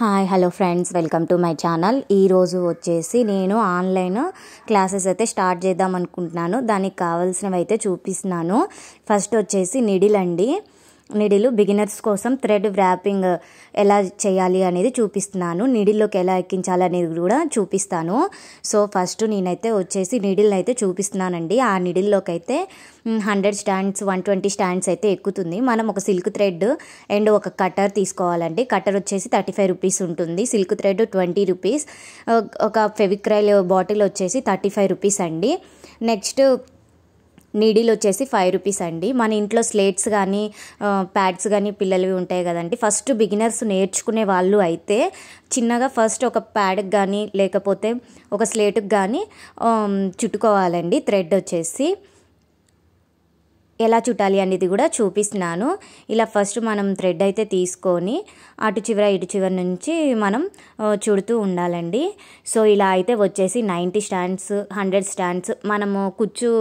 Hi hello friends, welcome to my channel. ఈరోజు వచ్చేసి నేను ఆన్లైన్ క్లాసెస్ అయితే స్టార్ట్ చేద్దాం అనుకుంటున్నాను. దానికి కావాల్సినవి అయితే చూపిస్తున్నాను. ఫస్ట్ వచ్చేసి నిడిల్ అండి. నిడిలు బిగినర్స్ కోసం థ్రెడ్ వ్రాపింగ్ ఎలా చేయాలి అనేది చూపిస్తున్నాను. నిడిల్లోకి ఎలా ఎక్కించాలి అనేది కూడా చూపిస్తాను. సో ఫస్ట్ నేనైతే వచ్చేసి నిడిల్ని అయితే చూపిస్తున్నానండి. ఆ నిడిల్లోకి అయితే 100 స్టాండ్స్ 120 స్టాండ్స్ అయితే ఎక్కుతుంది. మనం ఒక సిల్క్ థ్రెడ్ అండ్ ఒక కటర్ తీసుకోవాలండి. కటర్ వచ్చేసి 35 రూపీస్ ఉంటుంది. Silk thread 20 rupees. ఒక ఫెవిక్రైల్ బాటిల్ వచ్చేసి 35 రూపీస్ అండి. నెక్స్ట్ నీడిల్ వచ్చేసి 5 రూపీస్ అండి. మన ఇంట్లో స్లేట్స్ కానీ ప్యాడ్స్ కానీ పిల్లలవి ఉంటాయి కదండి. ఫస్ట్ బిగినర్స్ నేర్చుకునే వాళ్ళు అయితే చిన్నగా ఫస్ట్ ఒక ప్యాడ్కి కానీ లేకపోతే ఒక స్లేట్కి కానీ చుట్టుకోవాలండి. థ్రెడ్ వచ్చేసి ఎలా చుట్టాలి అనేది కూడా చూపిస్తున్నాను. ఇలా ఫస్ట్ మనం థ్రెడ్ అయితే తీసుకొని అటు చివర ఇటు చివరి నుంచి మనం చుడుతూ ఉండాలండి. సో ఇలా అయితే వచ్చేసి 90 స్టాండ్స్ 100 స్టాండ్స్ మనము కుచ్చు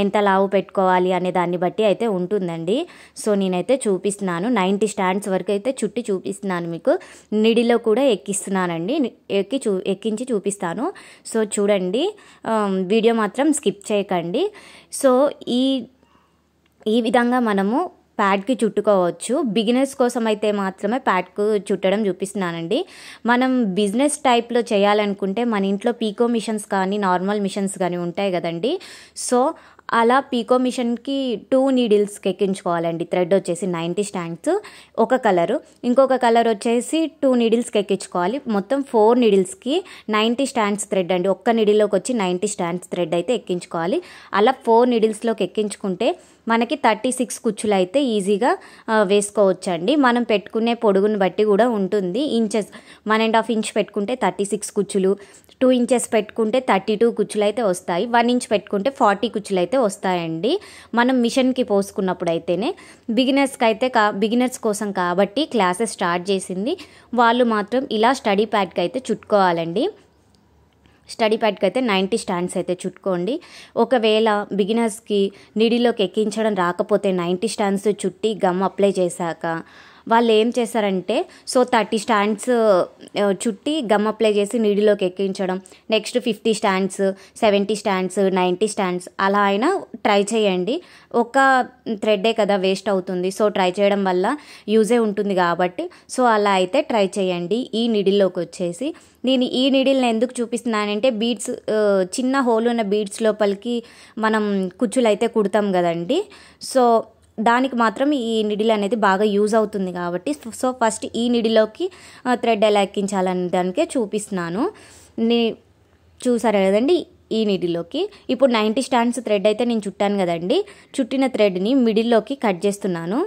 ఎంత లావు పెట్టుకోవాలి అనే దాన్ని బట్టి అయితే ఉంటుందండి. సో నేనైతే చూపిస్తున్నాను. 90 స్టాండ్స్ వరకు అయితే చుట్టి చూపిస్తున్నాను. మీకు నిడిలో కూడా ఎక్కిస్తున్నానండి. ఎక్కించి చూపిస్తాను. సో చూడండి, వీడియో మాత్రం స్కిప్ చేయకండి. సో ఈ విధంగా మనము ప్యాడ్కి చుట్టుకోవచ్చు. బిగినర్స్ కోసం అయితే మాత్రమే ప్యాడ్కు చుట్టడం చూపిస్తున్నానండి. మనం బిజినెస్ టైప్లో చేయాలనుకుంటే మన ఇంట్లో పీకో మిషన్స్ కానీ నార్మల్ మిషన్స్ కానీ ఉంటాయి కదండి. సో అలా పీకో మిషన్కి 2 నీడిల్స్కి ఎక్కించుకోవాలండి. థ్రెడ్ వచ్చేసి 90 స్టాండ్స్ ఒక కలరు, ఇంకొక కలర్ వచ్చేసి 2 నీడిల్స్కి ఎక్కించుకోవాలి. మొత్తం 4 నీడిల్స్కి 90 స్టాండ్స్ థ్రెడ్ అండి. ఒక్క నీడిల్లోకి వచ్చి 90 స్టాండ్స్ థ్రెడ్ అయితే ఎక్కించుకోవాలి. అలా 4 నీడిల్స్లోకి ఎక్కించుకుంటే మనకి 36 కుచ్చులు అయితే ఈజీగా వేసుకోవచ్చండి. మనం పెట్టుకునే పొడుగుని బట్టి కూడా ఉంటుంది. ఇంచెస్ 1.5 ఇంచ్ పెట్టుకుంటే 36 కుచ్చులు, 2 ఇంచెస్ పెట్టుకుంటే 32 కుచ్చులు అయితే వస్తాయి. 1 ఇంచ్ పెట్టుకుంటే 40 కుచ్చులు అయితే వస్తాయండి. మనం మిషన్కి పోసుకున్నప్పుడు అయితేనే. బిగినర్స్ కోసం కాబట్టి క్లాసెస్ స్టార్ట్ చేసింది వాళ్ళు మాత్రం ఇలా స్టడీ ప్యాడ్కి అయితే చుట్టుకోవాలండి. స్టడీ ప్యాడ్కి అయితే 90 స్టాండ్స్ అయితే చుట్టుకోండి. ఒకవేళ బిగినర్స్కి నీడిలోకి ఎక్కించడం రాకపోతే 90 స్టాండ్స్ చుట్టి గమ్ అప్లై చేశాక వాళ్ళు ఏం చేస్తారంటే 30 స్టాండ్స్ చుట్టి గమ్ అప్లై చేసి నీడిలోకి ఎక్కించడం, నెక్స్ట్ 50 స్టాండ్స్ 70 స్టాండ్స్ 90 స్టాండ్స్ అలా అయినా ట్రై చేయండి. ఒక థ్రెడ్డే కదా వేస్ట్ అవుతుంది. సో ట్రై చేయడం వల్ల యూజే ఉంటుంది కాబట్టి సో అలా అయితే ట్రై చేయండి. ఈ నీడిల్లోకి వచ్చేసి నేను ఈ నీడిల్ని ఎందుకు చూపిస్తున్నానంటే బీడ్స్ చిన్న హోల్ ఉన్న బీడ్స్ లోపలికి మనం కుచ్చులు అయితే కుడతాం కదండి. సో దానికి మాత్రం ఈ నిడిల్ అనేది బాగా యూజ్ అవుతుంది కాబట్టి సో ఫస్ట్ ఈ నిడిలోకి థ్రెడ్ ఎలా ఎక్కించాలనే దానికే చూపిస్తున్నాను. చూసారు కదండి ఈ నిడిలోకి. ఇప్పుడు 90 స్టాండ్స్ థ్రెడ్ అయితే నేను చుట్టాను కదండి. చుట్టిన థ్రెడ్ని మిడిల్లోకి కట్ చేస్తున్నాను.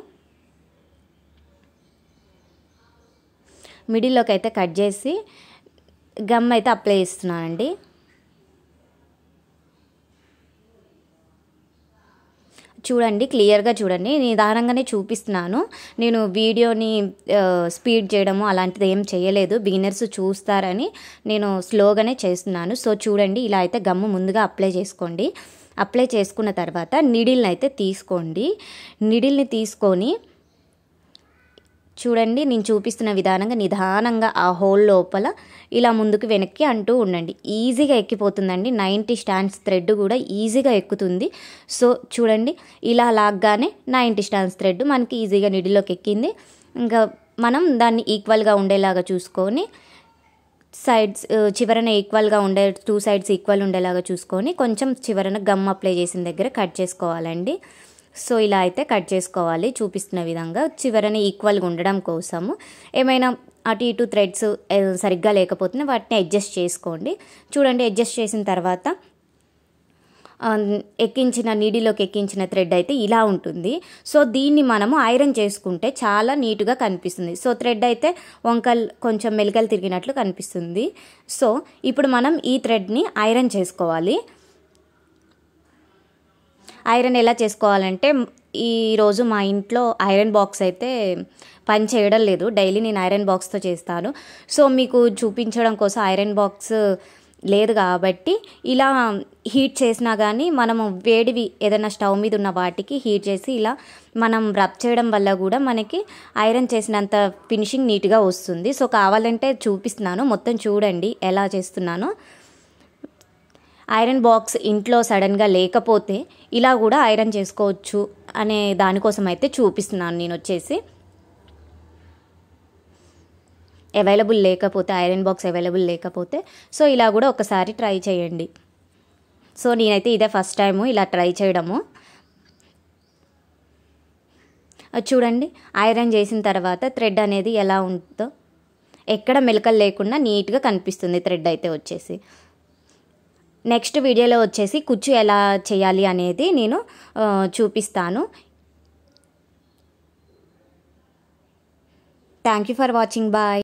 మిడిల్లోకి అయితే కట్ చేసి గమ్ అయితే అప్లై చేస్తున్నానండి. చూడండి, క్లియర్గా చూడండి. నిదానంగానే చూపిస్తున్నాను. నేను వీడియోని స్పీడ్ చేయడము అలాంటిది ఏం చేయలేదు. బిగినర్స్ చూస్తారని నేను స్లోగానే చేస్తున్నాను. సో చూడండి, ఇలా అయితే గమ్ము ముందుగా అప్లై చేసుకోండి. అప్లై చేసుకున్న తర్వాత నీడిల్ని అయితే తీసుకోండి. నీడిల్ని తీసుకొని చూడండి, నేను చూపిస్తున్న విధానంగా నిదానంగా ఆ హోల్ లోపల ఇలా ముందుకు వెనక్కి అంటూ ఉండండి. ఈజీగా ఎక్కిపోతుందండి. 90 స్టాండ్స్ థ్రెడ్ కూడా ఈజీగా ఎక్కుతుంది. సో చూడండి, ఇలా లాగ్గానే 90 స్టాండ్స్ థ్రెడ్ మనకి ఈజీగా నిడిలోకి ఎక్కింది. ఇంకా మనం దాన్ని ఈక్వల్గా ఉండేలాగా చూసుకొని సైడ్స్ చివరన ఈక్వల్గా 2 సైడ్స్ ఈక్వల్ ఉండేలాగా చూసుకొని కొంచెం చివరన గమ్ అప్లై చేసిన దగ్గర కట్ చేసుకోవాలండి. సో ఇలా అయితే కట్ చేసుకోవాలి చూపిస్తున్న విధంగా. చివరన ఈక్వల్గా ఉండడం కోసము ఏమైనా అటు ఇటు థ్రెడ్స్ సరిగ్గా లేకపోతే వాటిని అడ్జస్ట్ చేసుకోండి. చూడండి, అడ్జస్ట్ చేసిన తర్వాత నీడిలోకి ఎక్కించిన థ్రెడ్ అయితే ఇలా ఉంటుంది. సో దీన్ని మనము ఐరన్ చేసుకుంటే చాలా నీట్గా కనిపిస్తుంది. సో థ్రెడ్ అయితే వంకలు కొంచెం మెలికలు తిరిగినట్లు కనిపిస్తుంది. సో ఇప్పుడు మనం ఈ థ్రెడ్ని ఐరన్ చేసుకోవాలి. ఐరన్ ఎలా చేసుకోవాలంటే ఈరోజు మా ఇంట్లో ఐరన్ బాక్స్ అయితే పని చేయడం లేదు. డైలీ నేను ఐరన్ బాక్స్తో చేస్తాను. సో మీకు చూపించడం కోసం ఐరన్ బాక్స్ లేదు కాబట్టి ఇలా హీట్ చేసినా కానీ మనము వేడివి ఏదైనా స్టవ్ మీద ఉన్న వాటికి హీట్ చేసి ఇలా మనం రబ్ చేయడం వల్ల కూడా మనకి ఐరన్ చేసినంత ఫినిషింగ్ నీట్గా వస్తుంది. సో కావాలంటే చూపిస్తున్నాను, మొత్తం చూడండి ఎలా చేస్తున్నానో. ఐరన్ బాక్స్ ఇంట్లో సడన్గా లేకపోతే ఇలా కూడా ఐరన్ చేసుకోవచ్చు అనే దానికోసం అయితే చూపిస్తున్నాను నేను వచ్చేసి. ఐరన్ బాక్స్ అవైలబుల్ లేకపోతే సో ఇలా కూడా ఒకసారి ట్రై చేయండి. సో నేనైతే ఇదే ఫస్ట్ టైము ఇలా ట్రై చేయడము. చూడండి ఐరన్ చేసిన తర్వాత థ్రెడ్ అనేది ఎలా ఉంటుందో, ఎక్కడ మెలకలు లేకుండా నీట్గా కనిపిస్తుంది థ్రెడ్ అయితే వచ్చేసి. నెక్స్ట్ వీడియోలో వచ్చేసి కుచ్చు ఎలా చేయాలి అనేది నేను చూపిస్తాను. Thank you for watching. Bye.